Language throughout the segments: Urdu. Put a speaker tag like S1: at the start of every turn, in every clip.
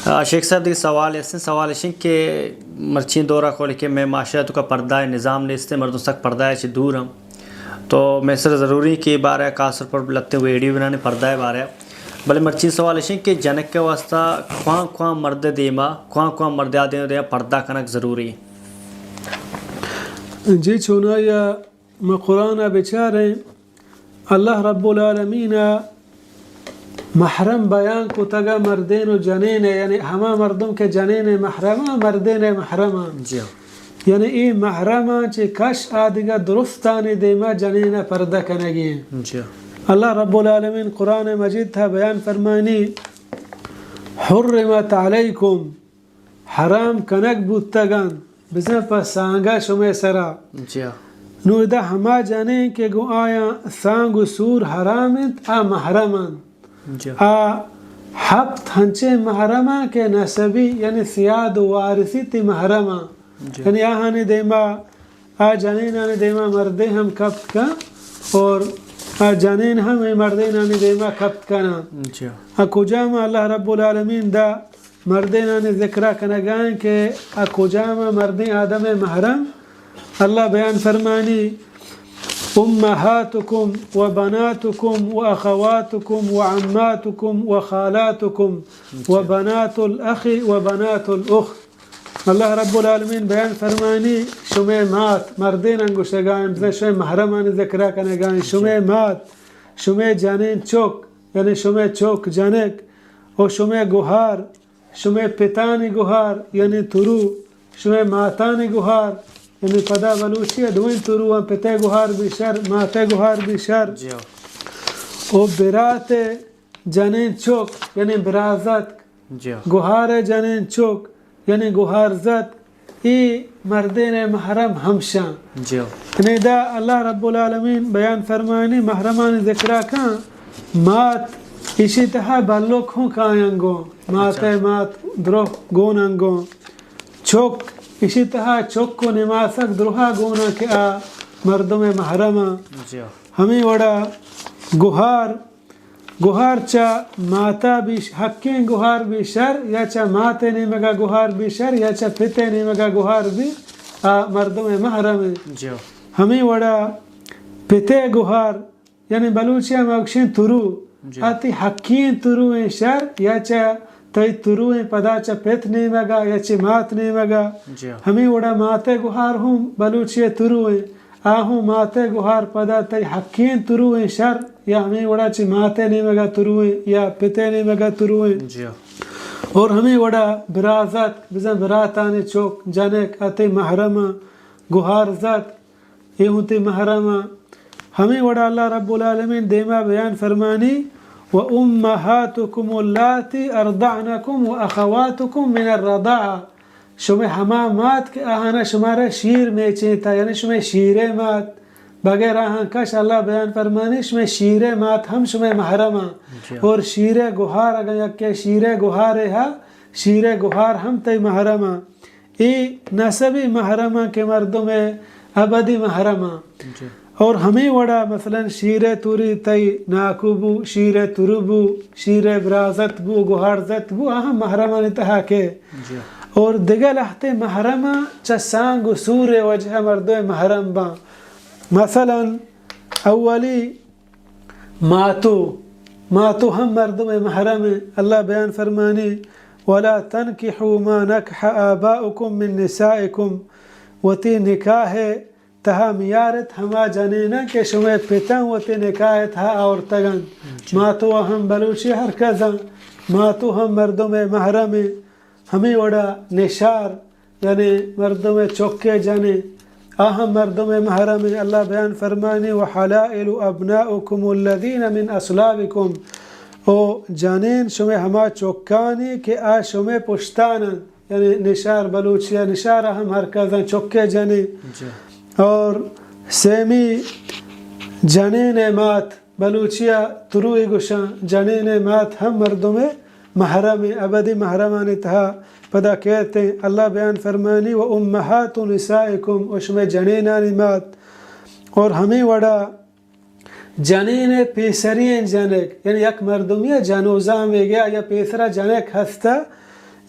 S1: شیخ صاحب دیکھ سوال ہے کہ مرچین دورہ کھولے کہ میں معاشرت کا پردہ نظام نے اس مردوں تک پردہ ہے دور ہم تو میں سر ضروری کہ بارہ کاثر پر لگتے ہوئے ویڈیو بنانے پردہ ہے بارہ بلے مرچین سوال ہے کہ جنک کے واسطہ خواہ مرد دیما خواہ مرد دے پردہ کنک ضروری
S2: جی چونا یا میں قرآن بیچارے اللہ رب العالمین محرم بیان کو تگا مردین و جنین یعنی ہما مردم کے جنین محرمہ مردین محرمہ یعنی ای محرمہ چی کش آدھگا درستانی دیما جنین پردہ کنگی ہیں اللہ رب العالمین قرآن مجید تھا بیان فرمانی حرمت علیکم حرام کنک بودتگان بزن پا سانگا شمی سرا نو دا ہما جنین کے گو آیا سانگ و سور حرامت آ محرمان حبت ہنچے محرمہ کے نسبی یعنی سیاد و وارثی تی محرمہ یعنی آہانی دیما جنین آنی دیما مردے ہم کبت کا اور جنین ہم مردین آنی دیما کبت کنا کجاما اللہ رب العالمین دا مردین آنی ذکرہ کنگائیں کہ کجاما مردین آدم محرم اللہ بیان فرمانی أمهاتكم وبناتكم وأخواتكم وعماتكم وخالاتكم وبنات الأخ وبنات الأخت الله رب العالمين بيان فرماني شمي مات مردين انگوشتگان بزن شمي محرمان ذكرا کنگان شمي مات شمي جانين چوك يعني شمي چوك جانك و شمي گوهار شمي پتاني گوهار يعني ترو شمي ماتاني گوهار یعنی پدا بلوچی دوین ترو هم پته گوهار بیشر ماته گوهار بیشر و برات جنین چوک یعنی برازت گوهار جنین چوک یعنی گوهار زد ای مردین محرم همشان یعنی دا اللہ رب العالمین بیان فرمانی محرمان ذکرہ کان مات اسی تہا بلوک ہوں کائنگو ماتے مات درو گوننگو چوک اسی طرح چوک کو نماسک دروہا گونا کہ مردم محرمہ ہمیں وڑا گوہار چا ماتا بھی حقیں گوہار بھی شر یا چا ماتے نیمگا گوہار بھی شر یا چا پتے نیمگا گوہار بھی مردم محرم ہمیں وڑا پتے گوہار یعنی بلوچیا مکشن ترو آتی حقیں ترو شر یا چا تئی ترویں پدا چا پیت نہیں مگا یا چی مات نہیں مگا ہمیں وڑا ماتے گوہار ہوں بلوچی ترویں آہوں ماتے گوہار پدا تئی حقین ترویں شر یا ہمیں وڑا چی ماتے نہیں مگا ترویں یا پیتے نہیں مگا ترویں اور ہمیں وڑا برازت بزن براتانی چوک جانک اتی محرمہ گوہار زد یہ ہوتی محرمہ ہمیں وڑا اللہ رب العالمین دیما بیان فرمانی وَأُمَّهَاتُكُمُ اللَّاتِي أَرْضَعْنَكُمْ وَأَخَوَاتُكُمْ مِنَ الرَّضَعَ شمع ہما مات کے آہانا شمارا شیر میں چیتا یعنی شمع شیر مات بغیر آہاں کش اللہ بیان فرمانی شمع شیر مات ہم شمع محرمہ اور شیر گوہار اگر یکی شیر گوہار ہے شیر گوہار ہم تی محرمہ ای نسبی محرمہ کے مردم ابدی محرمہ اور ہمیں وڑا مثلا شیر توری تی ناکو بو شیر ترو بو شیر برازت بو گوہار زت بو اہم محرمہ نتہا کے اور دیگه لحظه محرمه چه سنگ و سور وجه مردم محرم با مثلا اولی ماتو هم مردم محرم الله بیان فرمانی ولا تنكحوا ما نكح آباؤكم من نسائكم و تی نکاح تہا میارت ہما جنینا کہ شما پتن و تی نکاح تہا عورتگن ماتو ہم بلوچی ہر کزا ماتو ہم مردم محرم ہمیں وڑا نشار یعنی مردم چوکے جانے اہم مردم محرم اللہ بیان فرمانی وحلائل ابناؤکم الذین من اصلابکم او جانین شمع ہما چوکانی کہ آ شمع پشتانا یعنی نشار بلوچیا نشار ہم ہر کزا چوکے جانے اور سیمی جانین مات بلوچیا تروی گشان جانین مات ہم مردم محرم ابدی محرمانی تہا پدا کہتے ہیں اللہ بیان فرمانی و امہات نسائکم اشم جنینانی مات اور ہمیں وڑا جنین پیسرین جنک یعنی یک مردمی جنوزہ میں گیا یا پیسرہ جنک ہستا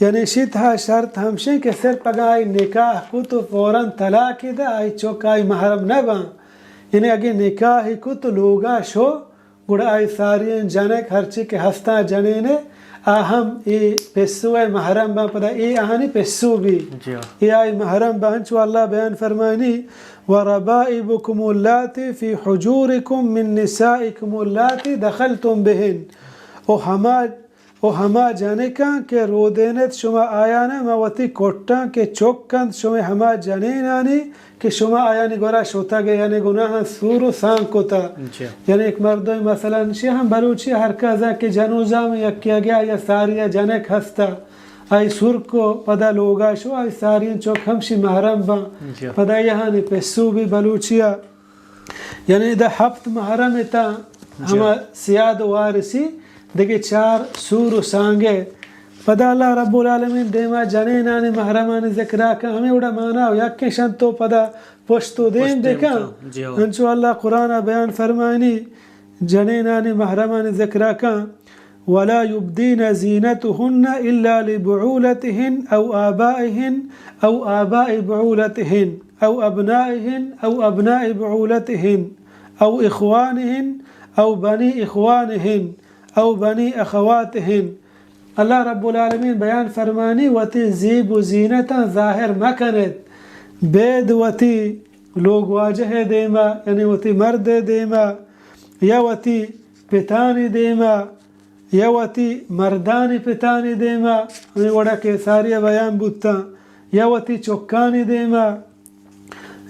S2: یعنی شتها شرط همشه که سر پگای نکاح کو تو فوراً طلاق ده ای چوکای محرم نبا یعنی اگه نکاح کو تو لوگا شو گوڑا ای سارین جنک هرچی که هستا جنینه اهم ای پسو محرم با پدا ای اهانی پسو بی ای ای محرم با هنچو اللہ بیان فرمانی وربائبكم اللاتی فی حجورکم من نسائکم اللاتی دخلتم بهن او ہما جانے کن کہ رودینت شما آیانا موتی کوٹاں کہ چوکند شما ہما جانینانی کہ شما آیانی گورا شوتا گئے یعنی گناہ سور و سانگ کوتا یعنی ایک مردوی مثلا ہم بلوچی ہر کازا کہ جنوزا میں یکیا گیا یا ساریا جانک ہستا آئی سور کو پدا لوگا شو آئی سارین چوک ہمشی محرم با پدا یہاں پیسو بھی بلوچیا یعنی دا ہفت محرم تا ہما سیاد وارسی دیکھے 4 سور و سانگے پدا اللہ رب العالمین دیما جنینانی محرمانی ذکرہ کا ہمیں اڑا مانا ہو یکی شن تو پدا پشتو دیم دیکھا انچو اللہ قرآن بیان فرمائنی جنینانی محرمانی ذکرہ کا ولا يبدين زينتهن إلا لبعولتهن أو آبائهن أو آباء بعولتهن أو أبنائهن أو أبناء بعولتهن أو إخوانهن أو بني إخوانهن أو بني أخواتهن اللہ رب العالمین بیان فرمانی وتی زیب و زینتا ظاہر مکند بید وتی لوگ واجہ دیما یعنی وتی مرد دیما یا وتی پتانی دیما یا وتی مردانی پتانی دیما ہمیں وڑا کے ساری بیان بودتا یا وتی چوکانی دیما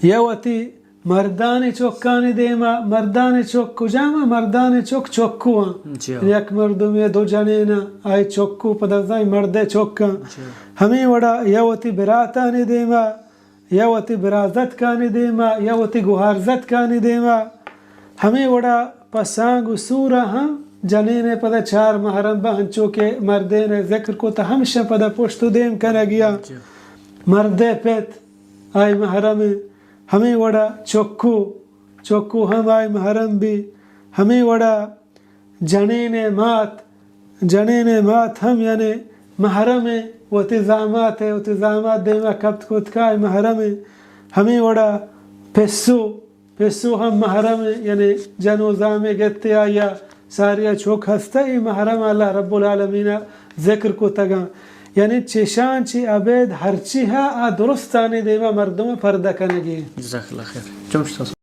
S2: یا وتی مردانی چوکانی دیما مردانی چوک کجاما مردانی چوک چوکو یک مردم یا 2 جنینا آئی چوکو پدازائی مرد چوکا ہمیں وڑا یا وتی براتانی دیما یا وتی برازت کانی دیما یا وتی گوھارزت کانی دیما ہمیں وڑا پسانگ سورا ہم جنین پدا 4 محرم با ہنچو کے مردین ذکر کو تا ہمشہ پدا پشتو دیم کنا گیا مرد پیت آئی محرم ہمیں وڑا چوکو ہم آئی محرم بھی ہمیں وڑا جنین مات ہم یعنی محرم و تزامات ہے و تزامات دیما کبت کتکائی محرم ہمیں وڑا پیسو ہم محرم یعنی جنوزام گتے آیا ساریا چوک ہستا ہی محرم اللہ رب العالمین ذکر کو تگا یعنی چشان چی عبید ہرچی ہے درستانی دیما مردم پردہ کنگی
S1: جزاک اللہ خیر